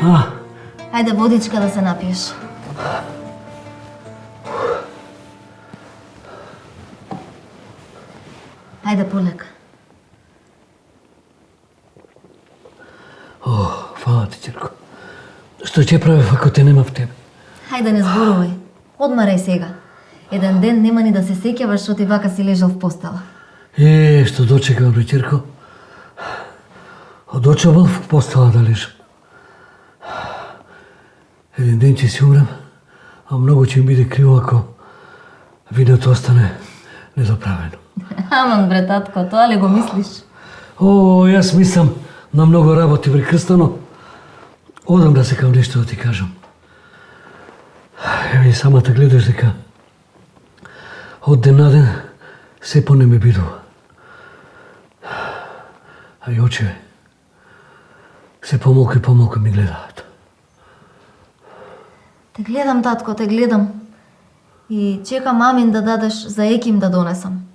Ајде водичка да се напиеш. Ајде полека. Фала ти, ќерко. Што ќе правев ако те нема в тебе? Ајде не зборувај. Одмарај сега. Еден ден нема ни да се сеќаваш што ти вака си лежал в постела. Што дочекав, бре, ќерко. Одочавал в постела да лежам. Еден ден ќе си умрам, а многу ќе ми биде криво ако виното остане недоправено. Аман, бре, татко, тоа ли го мислиш? Јас мислам на многу работи, бре, Крстано. Одам да секам нешто да ти кажам. Еве, самата гледаш дека од ден на ден се по не ме бидува. А и очеве се помалку и помалку ми гледаат. Те гледам, татко, те гледам. И чекам мамин да дадеш за еким да донесам.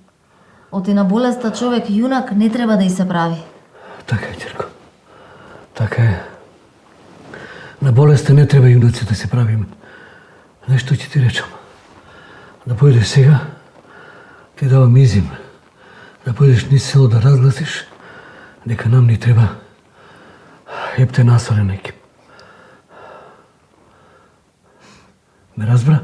Оти на болеста човек јунак не треба да и се прави. Така е, ќерко. Така е. На болеста не треба јунаци да се правиме. Нешто ќе ти речам. Да појдеш сега, ти давам изим. Да појдеш низ село да разгласиш дека нам ни треба епте насорен екип. Ме разбра?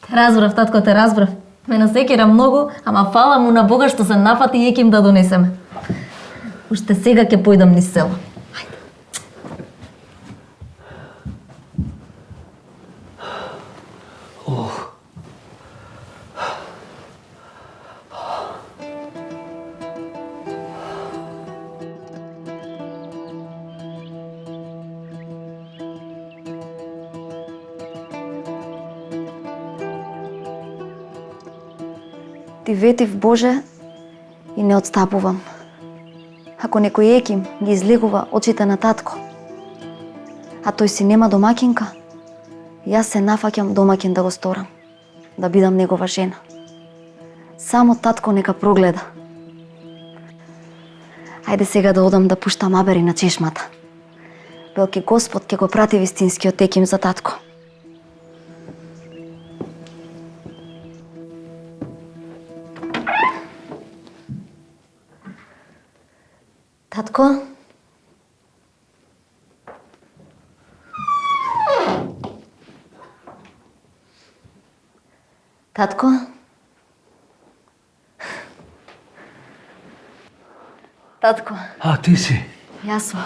Те разбрав, татко, те разбрав. Ме насекира многу, ама фала му на Бога што се нафати и еким да донесеме. Уште сега ќе појдам низ село. Ти ветив, Боже, и не отстапувам. Ако некој еким ги излегува очите на татко, а тој си нема домакинка, јас се нафаќам домакин да го сторам, да бидам негова жена. Само татко нека прогледа. Ајде сега да одам да пуштам абери на чешмата. Велки Господ ќе го прати вистинскиот еким за татко. Татко? Татко? Татко? Ти си? Јас сум.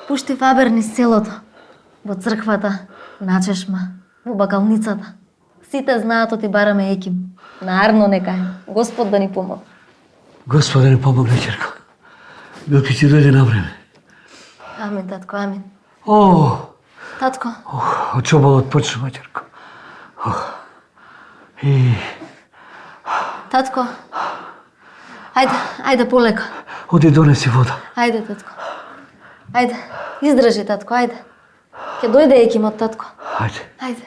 Пушти фабер низ селото, во црквата, на чешма, во бакалницата. Сите знаат оти бараме еким. Наарно нека е. Господ да ни помогне. Господ да ни помогне, ќерко. Билки ќе дојде на време. Амин, татко, амин. Татко. Од чобалот почнува, ќерко. Татко. Ајде полека. Оди донеси вода. Ајде, татко. Ајде, издржи, татко, ајде. Ќе дојде екимот, татко. Ајде.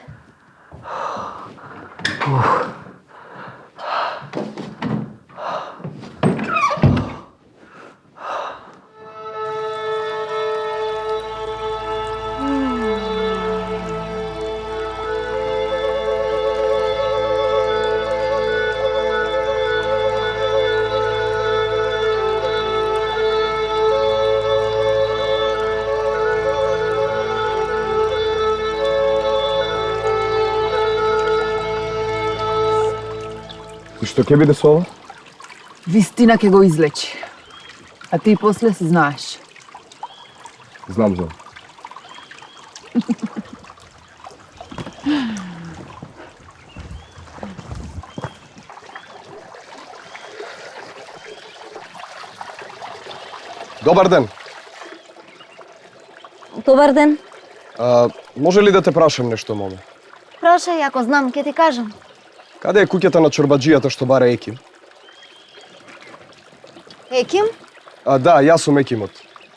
И што ќе биде со ова? Вистина ќе го излечи. А ти после се знаеш. Знам за. Добар ден. Добар ден. Може ли да те прашам нешто, моме? Прашај, ако знам, ќе ти кажам. Каде е куќата на чорбаџијата што бара еким? Еким? Да, јас сум екимот.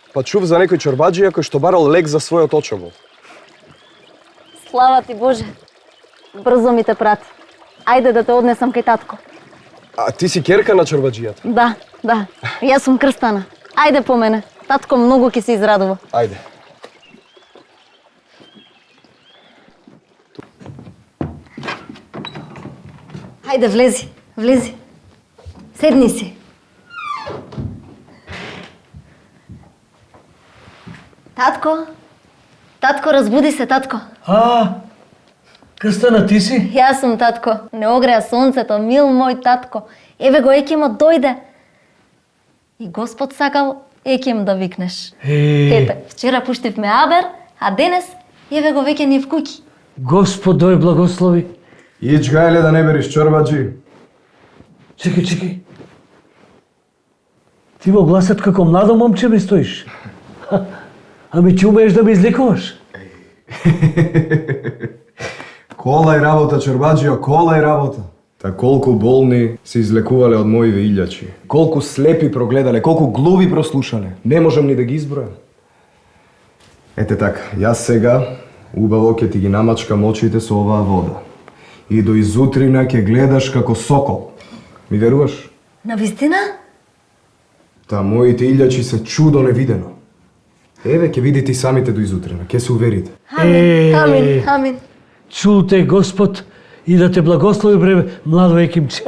Па чув за некој чорбаџија кој што барал лек за својот очобол. Слава ти, Боже. Брзо ми те прати. Ајде да те однесам кај татко. А ти си керка на чорбаџијата? Да. Јас сум крстана. Ајде по мене. Татко многу ќе се израдува. Ајде. Ајде, влези, влези. Седни си. Татко, татко, разбуди се, татко. Крстана, ти си? Јас сум, татко. Не огреа сонцето, мил мој татко. Еве го екимот дојде. И Господ сакал еким да викнеш. Ете, вчера пуштивме Абер, а денес еве го веќе ни в куќи. Господ да ја благослови. Иć гајле да не бериш чорбаджи. Чекай. Ти во гласот како младо момче ми стоиш. Ами ти умееш да ме излекуваш? Кола и работа, чорбаджио, кола и работа. Та колку болни се излекувале од моиве илјачи. Колку слепи прогледале, колку глуви прослушале. Не можам ни да ги избројам. Ете така, јас сега убаво ќе ти ги намачкам очите со оваа вода. И до изутрина ќе гледаш како сокол. Ми веруваш? Навистина? Та моите илјачи се чудо невидено. Еве ќе видите и самите до изутрина, ќе се уверите. Амин, амин. Чуте Господ и да те благослови, бре, младо екимче.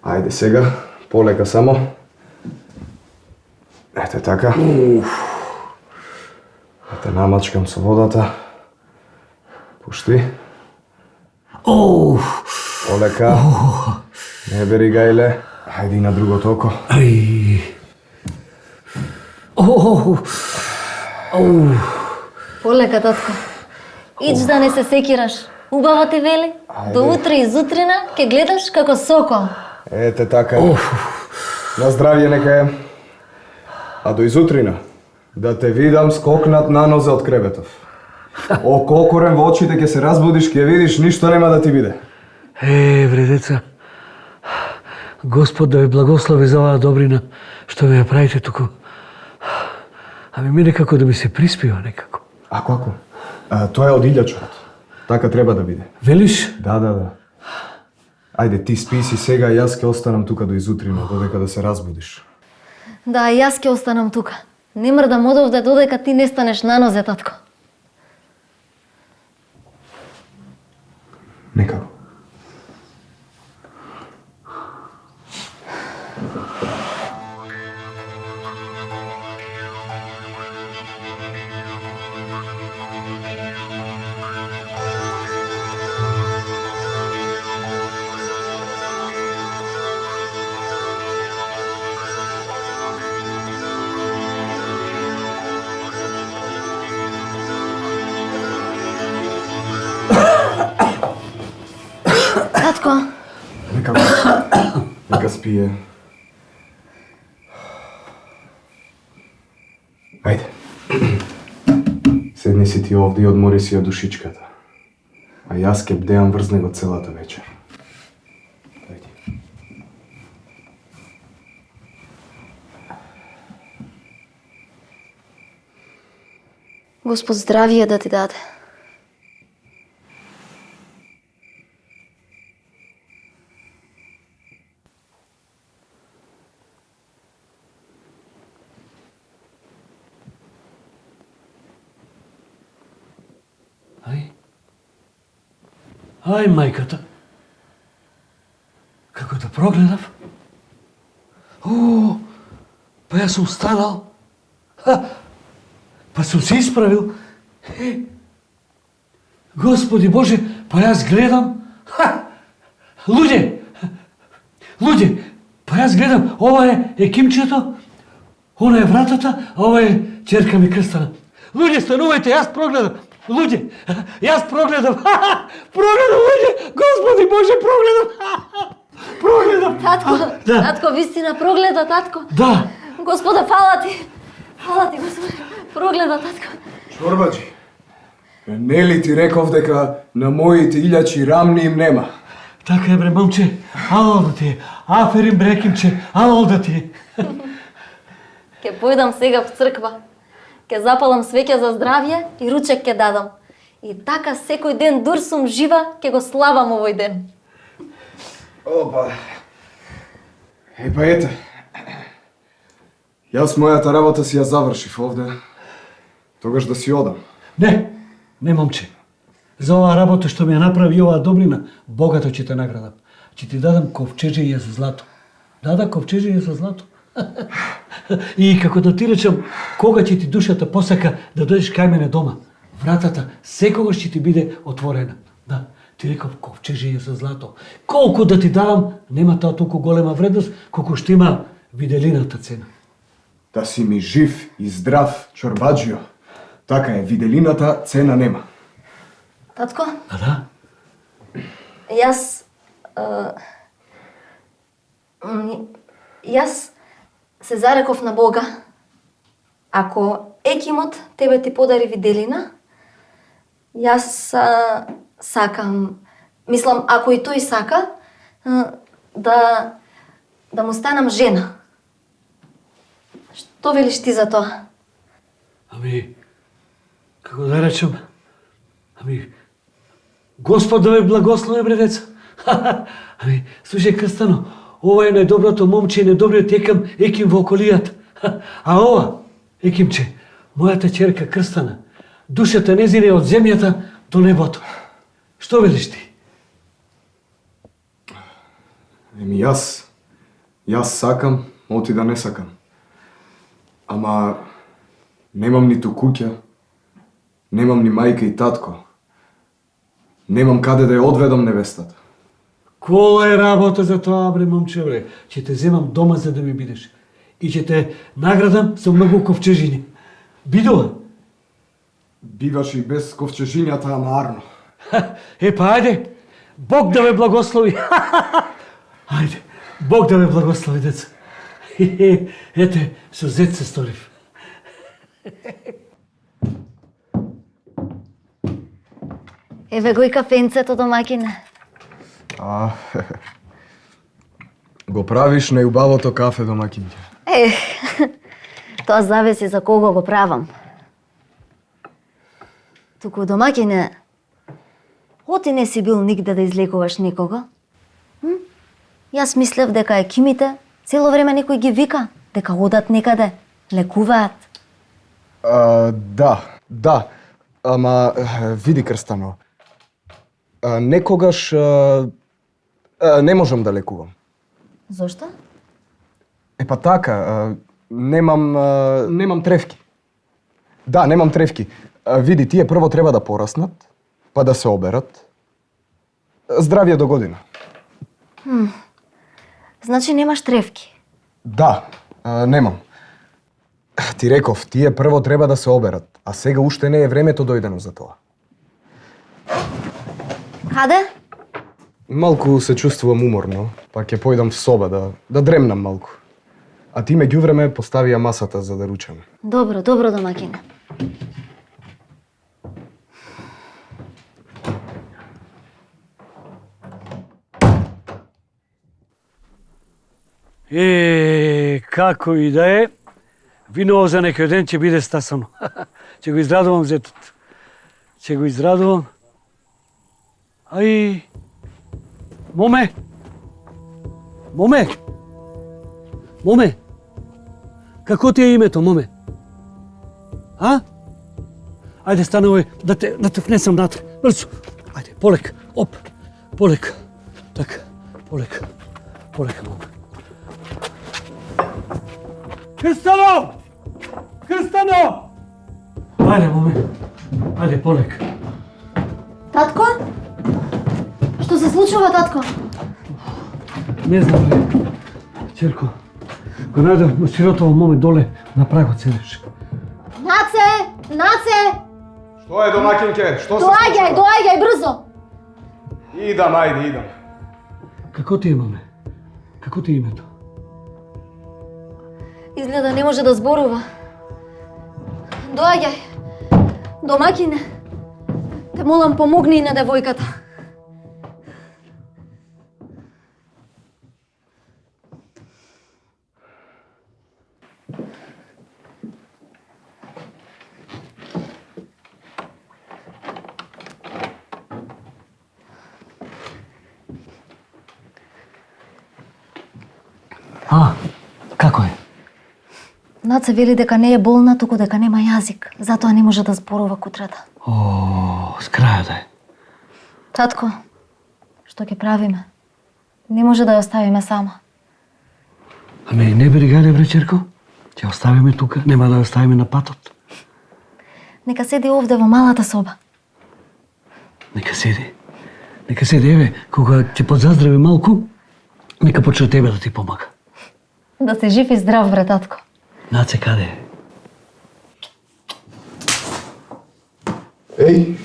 Ајде сега, полека само. Ете така. Да те намачкам со водата. Пушти. Полека. Не бери гајле. Ајде и на другото око. Полека, татко. Иќ да не се секираш. Убаво ти вели. До утре изутрина ќе гледаш како сокол. Ете така. На здравје нека е. А до изутрина да те видам скокнат на нозе од креветов. Ококорен во очите ќе се разбудиш, ќе видиш, ништо нема да ти биде. Бре, деца, Господ да ви благослови за оваа добрина што ми ја правите туку. Ами ми некако да ми се приспива некако. Ако? Тоа е од илјачот. Така треба да биде. Велиш? Да. Ајде, ти спи си сега, јас ќе останам тука до изутрина, додека да се разбудиш. Да, јас ќе останам тука. Не мрдам одовде додека ти не станеш на нозе, татко. Некако. Татко, Нека спие. Ајде. Седни си ти овде и одмори си ја душичката. А јас ке бдеам врз него целата вечер. Ајде. Господ здравие да ти даде. Ај, мајката. Како да прогледав? Па јас сум станал. Па сум се исправил. Господи Боже, па јас гледам. Луѓе, па јас гледам, ова е екимчето, она е вратата, а ова е ќерка ми Крстана. Луѓе, станувајте, јас прогледам. Луѓе, јас прогледам. Прогледам, луѓе, Господи Боже, прогледам. татко, татко, вистина прогледа, татко. Да. Господе, фала ти, Господе, прогледа, татко. Чорбаджи, нели ти реков дека на моите илјачи рамни им нема? Така е, бре, момче, алал да ти е. Аферим, брекимче, алал да ти е. Ке појдам сега в црква. Ке запалам свеќа за здравје и ручек ке дадам. И така секој ден дур сум жива, ке го славам овој ден. Опа. Па ете. Јас мојата работа си ја завршив овде. Тогаш да си одам. Не, момче. За оваа работа што ми ја направи оваа добрина, богато ќе те наградам. ќе ти дадам ковчежење со злато. Да, ковчежење со злато. И како да ти речам, кога ќе ти душата посака да дојдеш кај мене дома, вратата секогаш ќе ти биде отворена. Да, ти реков ковчежење со злато. Колку да ти давам, нема таа толку голема вредност, колку што има виделината цена. Да си ми жив и здрав, чорбаджио. Така е, виделината цена нема. Татко, А да? јас... Јас се зареков на Бога. Ако Екимот тебе ти подари виделина, јас сакам, мислам, ако и тој сака, да му станам жена. Што велиш ти за тоа? Ами, како да речем, Господ да ве благослови, бре деца. Ами, слушај, Крстано, ова е најдоброто момче и најдобриот Еким во околијата. А ова, Екимче, мојата ќерка Крстана, душата незина е од земјата до небото. Што велиш ти? Еми јас сакам, оти да не сакам. Ама немам ниту куќа, немам ни мајка и татко. Немам каде да ја одведам невестата. Која е работа за тоа, бре, момче, бре? Ќе те земам дома за да ми бидеш. И ќе те наградам со многу ковчежиња. Бидува? Биваш и без ковчежињата, ама арно. Па ајде, Бог да ве благослови. Ајде, Бог да ве благослови, деца. Ете, со зет се сторив. Еве го и кафенцето, домакине. Го правиш најубавото кафе, домакинје. Тоа зависи за кого го правам. Туку, домакине, оти не си бил нигде да излекуваш никого? Јас мислев дека екимите цело време некој ги вика, дека одат некаде, лекуваат. Да. Ама, види, Крстано, некогаш не можам да лекувам. Зошто? Па така, немам тревки. Да, немам тревки. Види, тие прво треба да пораснат, па да се оберат. Здравје до година. Значи немаш тревки. Да, немам. Ти реков, тие прво треба да се оберат, а сега уште не е времето дојдено за тоа. Каде? Малку се чувствувам уморно, па ќе појдам в соба да дремнам малку. А ти меѓу време поставија масата за да ручаме. Добро, домакине. Како и да е, вино за некој ден ќе биде стасано. Ќе го израдувам зетот. Ќе го израдувам. Ај, моме! Како ти е името, моме? А? Ајде, станувај, да те внесам натре. Брзо. Ајде, полека. Оп. Полека. Така, полека. Полека, моме. Крстано! Ајде, моме. Ајде, полека. Татко? Што се случува, татко? Не знам, бре. Черко, го најдов сиротово моме доле на прагот седеше. Наце! Што е, домакинке? Што се Доаѓај, брзо! Идам. Како ти е, моме? Како ти е името? Изгледа не може да зборува. Доаѓај. Домакине, те молам, помогни на девојката. Како е? Наце вели дека не е болна, туку дека нема јазик. Затоа не може да зборува кутрата. С краја да е. Татко, што ќе правиме? Не може да ја оставиме сама. Ами не бригаде, бречерко. Ќе оставиме тука, нема да ја оставиме на патот. Нека седи овде во малата соба. Нека седи. Нека седи, еве, кога ќе подзаздрави малку, нека почне тебе да ти помага. Да се жив и здрав, бре татко. Наце, каде е? Еј,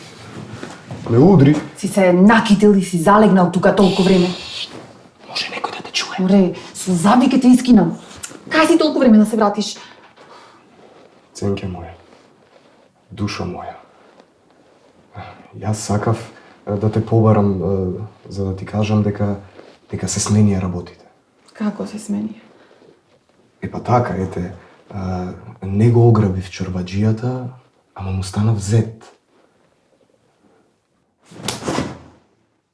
ме удри. Си се накитил и си залегнал тука толку време. Може некој да те чуе. Море, со заби ке те искинам. Кај си толку време да се вратиш? Ценке моја, душо моја. Јас сакав да те побарам за да ти кажам дека се сменија работите. Како се смени? Епа така, ете, не го ограбив чорбаджијата, ама му станав зет.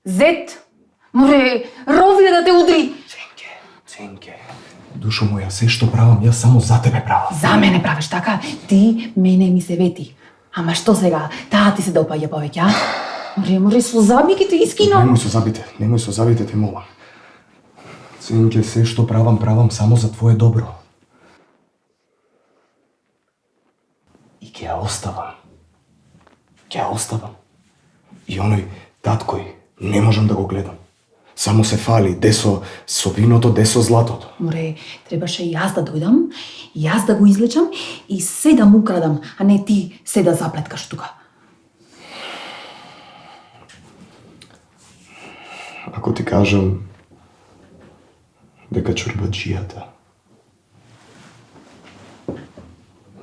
Зет? Море, рови да те удри. Ценке, душо моја, се што правам, јас само за тебе правам. За мене правиш така? Ти мене ми се вети. Ама што сега? Таа ти се допаѓа повеќе, а? Море, со заби ке те искинам. Немој со забите, те молам. Ценке, се што правам само за твое добро. И ќе ја оставам. И оној таткој, не можам да го гледам. Само се фали, десо со виното, десо златото. Море, требаше јас да дојдам, јас да го излечам и се да му крадам, а не ти се да заплеткаш тука. Ако ти кажам дека чорбаджијата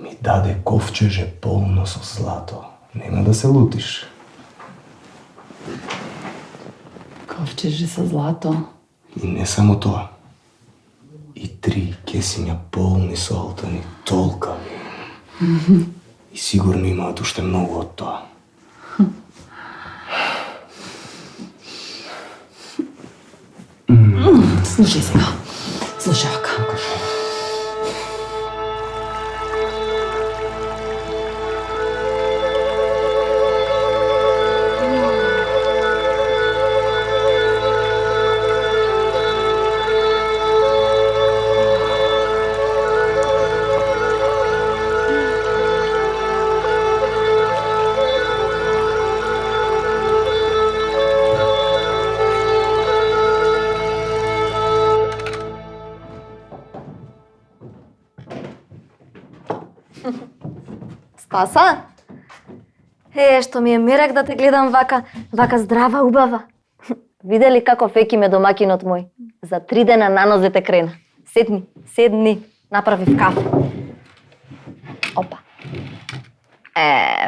ми даде ковчеже полно со злато, нема да се лутиш. Ковчеже со злато. И не само тоа. И 3 кесиња полни со алтани, толкави. И сигурно имаат уште многу од тоа. Слушај сега. Слушај вака. Спаса? Што ми е мерак да те гледам вака здрава, убава. Видели како феки ме домакинот мој? За 3 дена на нозе те крена. Седни, направив кафе. Опа.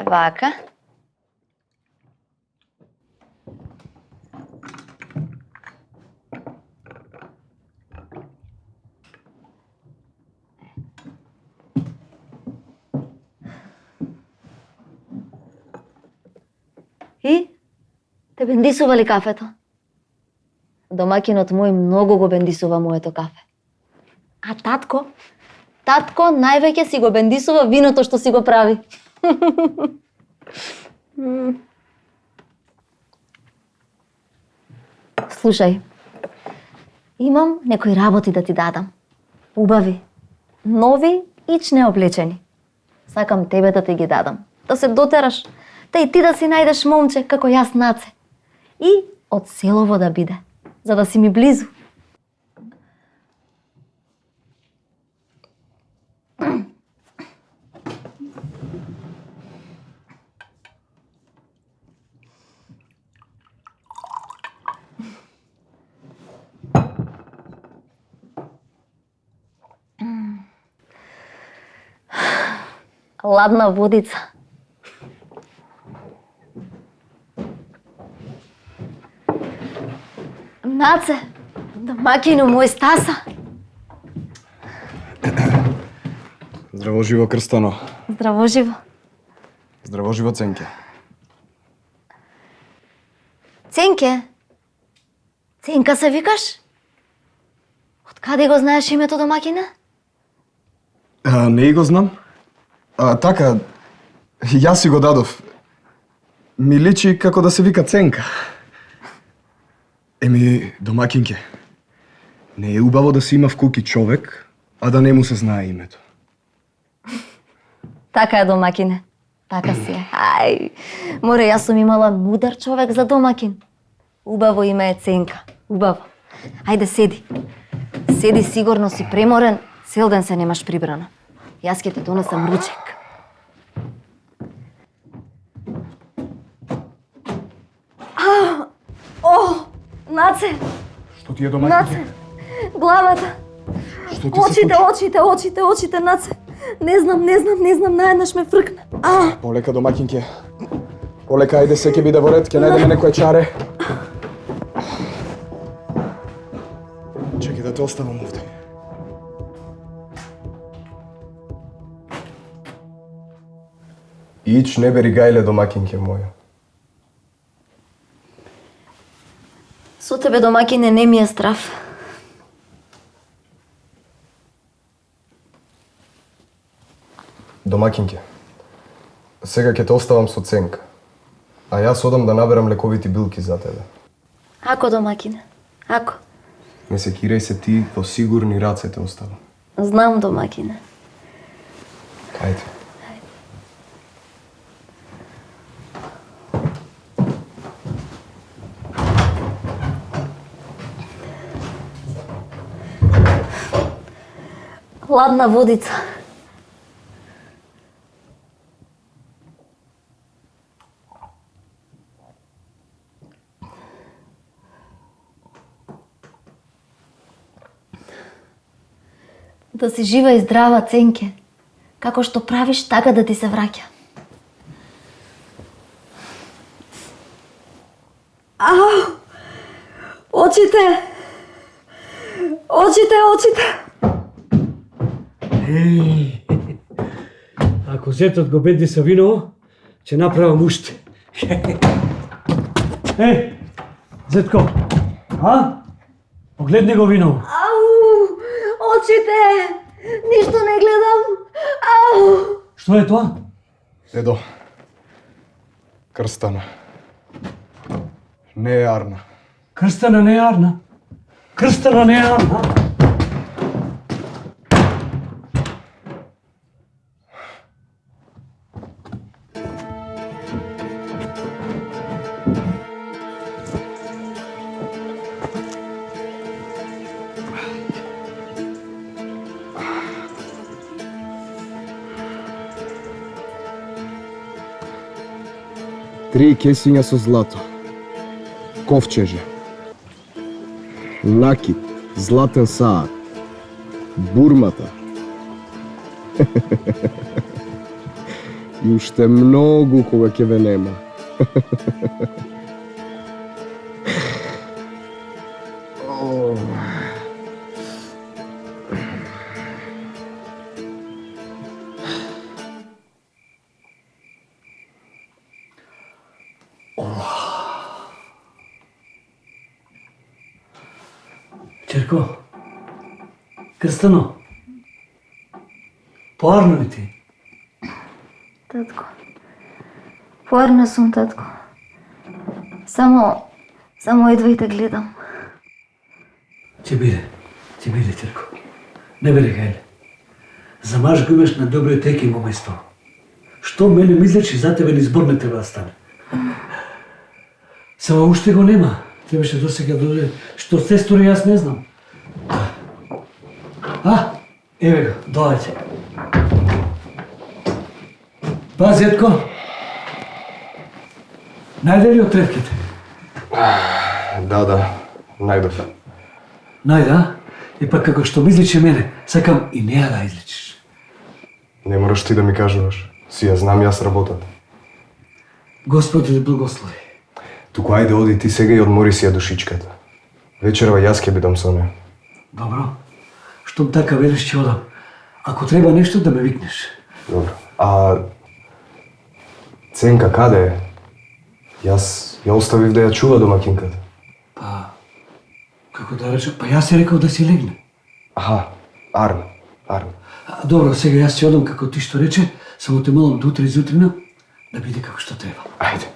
Вака. И? Те бендисува ли кафето? Домакинот мој многу го бендисува моето кафе. А татко? Татко највеќе си го бендисува виното што си го прави. Слушај, имам некои работи да ти дадам. Убави, нови и необлечени. Сакам тебе да ти ги дадам. Да се дотераш, да и ти да си најдеш момче како јас Наце. И од селово да биде, за да си ми близу. Ладна водица. Наце, домакину мој Стаса. Здраво живо, Крстано. Здраво живо. Здраво живо, Ценке. Ценке? Ценка се викаш? Од каде го знаеш името домакина? Не го знам. Така, јас си го дадов. Ми личи како да се вика Ценка. Еми, домакинке, Не е убаво да си има вкуки човек, а да не му се знае името. Така е, домакине. Така си е. Ај, море, јас сум имала мудар човек за домакин. Убаво име е Ценка. Убаво. Ајде, седи. Седи, сигурно си преморен, цел ден се немаш прибрана. Јас ќе ти донесам ручек. Наце, Што ти е домакин? Наце, главата, Што ти се очите, Наце. Не знам, наеднаш ме фркна. Полека, домакинке. Полека, ајде се ќе биде во ред, ќе најдеме некој чаре. Чекай да те оставам овде. Ич не бери гајле, домакинке моја. Со тебе, домакине, не ми е страв. Домакинке, сега ќе те оставам со Ценка, а јас одам да наберам лековити билки за тебе. Ако, домакине, ако. Не се кирај се ти, во сигурни раце те оставам. Знам, домакине. Ајде. Ладна водица. Да си жива и здрава, Ценке. Како што правиш, така да ти се враќа. Очите! Очите! Еј, ако зетот го беди со вино, ќе направам уште. Еј, зетко, погледни го вино. Очите! Ништо не гледам! Што е тоа? Едо. Крстана. Не е Арна. Крстана не е Арна. Крстана не е Арна. Три кесиња со злато. Ковчеже. Накит, златен саат. Бурмата. И уште многу кога ќе ве нема. Черко, Крстано, поарно ли ти? Татко. Поарна сум, татко. Само едва и те гледам. Ќе биде, Черко. Не бери гајле. За маж го имаш на добре теки во место. Што мене мислиш и за тебе ни збор не треба да стане. Само уште го нема. Требаше досега дојде. Што се стори, јас не знам. Еве го, доаѓа. Па, зетко, најде ли отревките? Да, најдов. Најда, и пак како што ми изличи мене, сакам и неа да изличиш. Не мораш ти да ми кажуваш. Си ја знам јас работата. Господ ти благослови. Туку ајде оди ти сега и одмори си ја душичката. Вечерва јас ќе бидам со неа. Добро. Штом така велиш ќе одам. Ако треба нешто да ме викнеш. Добро. А Ценка каде е? Јас ја оставив да ја чува домакинката. Па, како да речам, па јас ја рекол да си легне. Арна. Добро, сега јас ќе одам како ти што рече, само те молам до утре изутрина да биде како што треба. Ајде.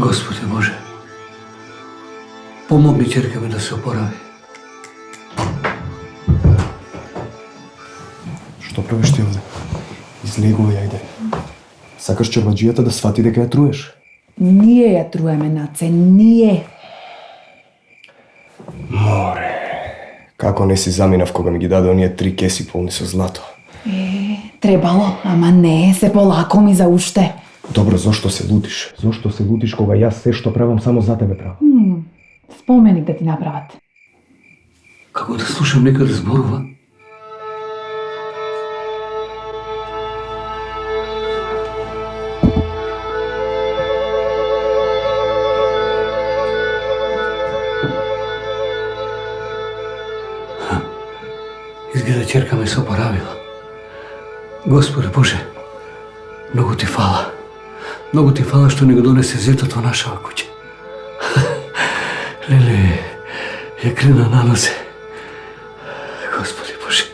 Господи Боже, помогни черка ми да се опорави. Што правиш ти овде? Излегувај, ајде. Сакаш чорбаджијата да свати дека ја труеш? Ние ја труеме, Наце, ние. Море. Како не си заминав кога ми ги даде оние 3 кеси полни со злато? Требало, ама не, се полако ми за уште. Добро, зошто се лутиш? Зошто се лутиш кога јас се што правам само за тебе правам? Споменик да ти направат. Како да слушам некој да зборува? Изгледа черка ме се опоравила. Господи Боже, многу ти фала. Многу ти фала што не го донесе зетот во нашава куќа. Леле, ја крена на нозе. Господи Боже.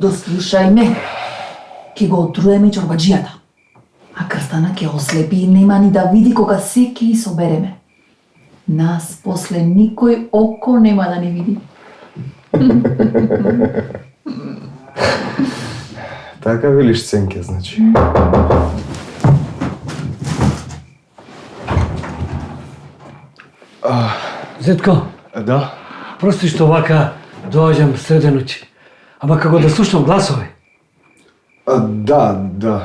Дослушај ме. Ке го отруеме чорбаджијата. А Крстана ќе ослепи и нема ни да види кога се ќе собереме. Нас после никој око нема да ни види. Така велиш, Ценке, значи. Зетко, Да? прости што вака доаѓам среде ноќи. Ама како да слушам гласови. Да.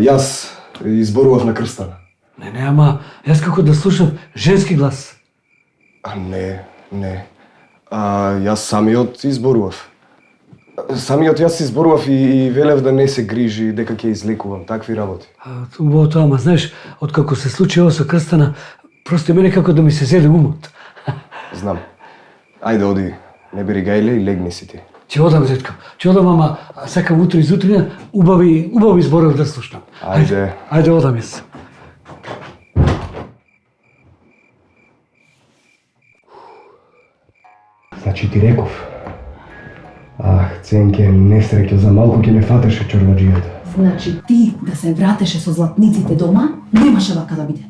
Јас изборував на Крстана. Не, ама јас како да слушам женски глас. Не. Јас самиот изборував. Самиот јас изборував и велев да не се грижи, дека ќе излекувам, такви работи. Убаво тоа, ама знаеш, откако се случи ово со Крстана, просто мене како да ми се зеде умот. Знам. Ајде, оди, не бери гајле и легни си ти. Ќе одам, Зетко, ќе одам, ама сакам утре изутрина убави зборови да слушнам. Ајде. Ајде, одам јас. Значи ти реков. Ценке, несреќо, за малку ќе ме фатеше чорбаджијата. Значи ти да се вратеше со златниците дома, немаше вака да биде.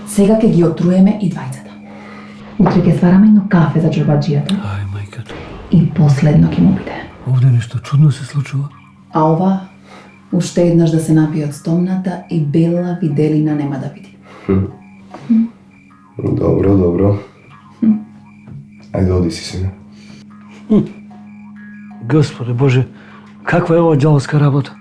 Сега ќе ги отруеме и двајцата. Утре ќе свараме едно кафе за чорбаджијата Ај, мајкато. и последно ќе му биде. Овде нешто чудно се случува. А ова, уште еднаш да се напие од стомната и бела виделина нема да види. Добро. Ајде, оди си сега. Господи Боже, каква е ова ѓаволска работа?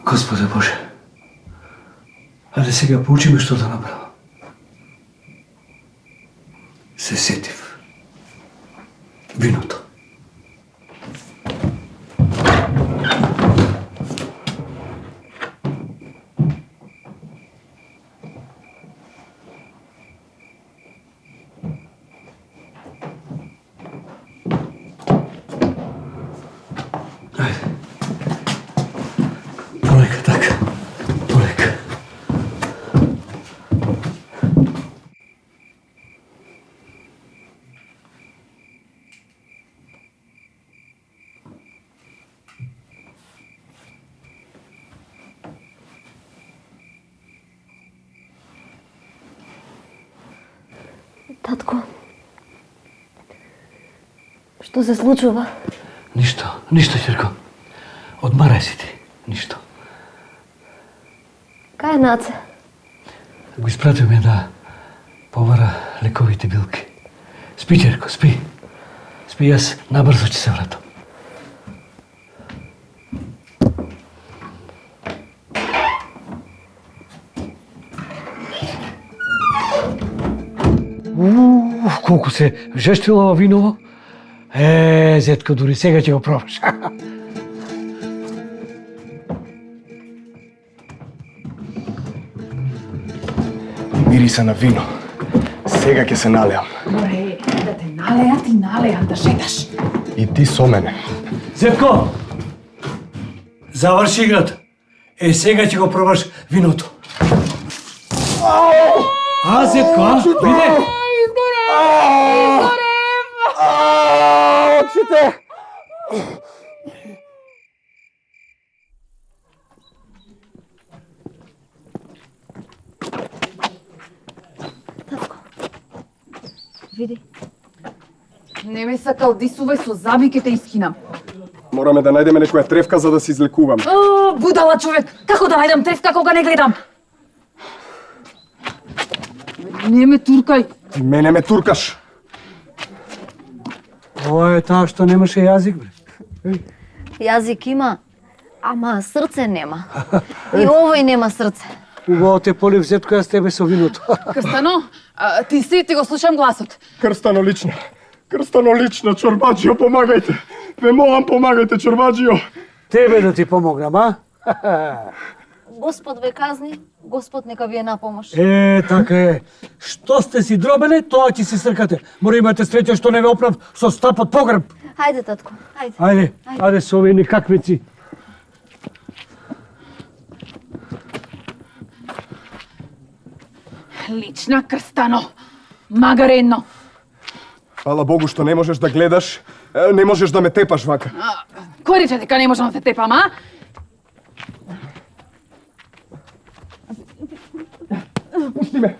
Господи Боже, ајде сега поучиме што да направам. Се сетив. Виното. Ајде. Полека, така. Полека. Татко, што се случува? Ништо, ќерко. Одмарај си ти. Ништо. Кај е Наце? Го испратил ме да повара лековите билки. Спи, ќерко, спи. Спи, јас набрзо ќе се вратам. колку се жештило ова виново. Зетко, дури сега ќе го пробаш. Мириса на вино. Сега ќе се налеам. Море, да те налеам да шеташ. И ти со мене. Зетко! Заврши играта. Сега ќе го пробаш виното. Зетко, Виде! Очите! Види. Не ме сакал дисувај со заби ке те искинам. Мораме да најдеме некоја тревка за да се излекуваме. Будала човек, како да најдам тревка кога не гледам? Не ме туркај. Ти мене ме туркаш. Ова е таа што немаше јазик, бре. Јазик има, ама срце нема. И овој нема срце. Убаво те полив, Зетко, јас тебе со виното. Крстано, ти си, ти го слушам гласот. Крстано лично, Чорбаджио, помагајте. Ве молам, помагајте, Чорбаджио. Тебе да ти помогнам, а? Господ ве казни, Господ нека ви е на помош. Така е. Што сте си дробеле, тоа ќе си сркате. Мора имате среќа што не ве оправ со стапот погреб. Хајде, татко, хајде. Ајде со овие никаквици. Лична Крстано, магаредно. Фала Богу што не можеш да гледаш, не можеш да ме тепаш вака. Кој рече дека не можам да те тепам, а? Пушти ме.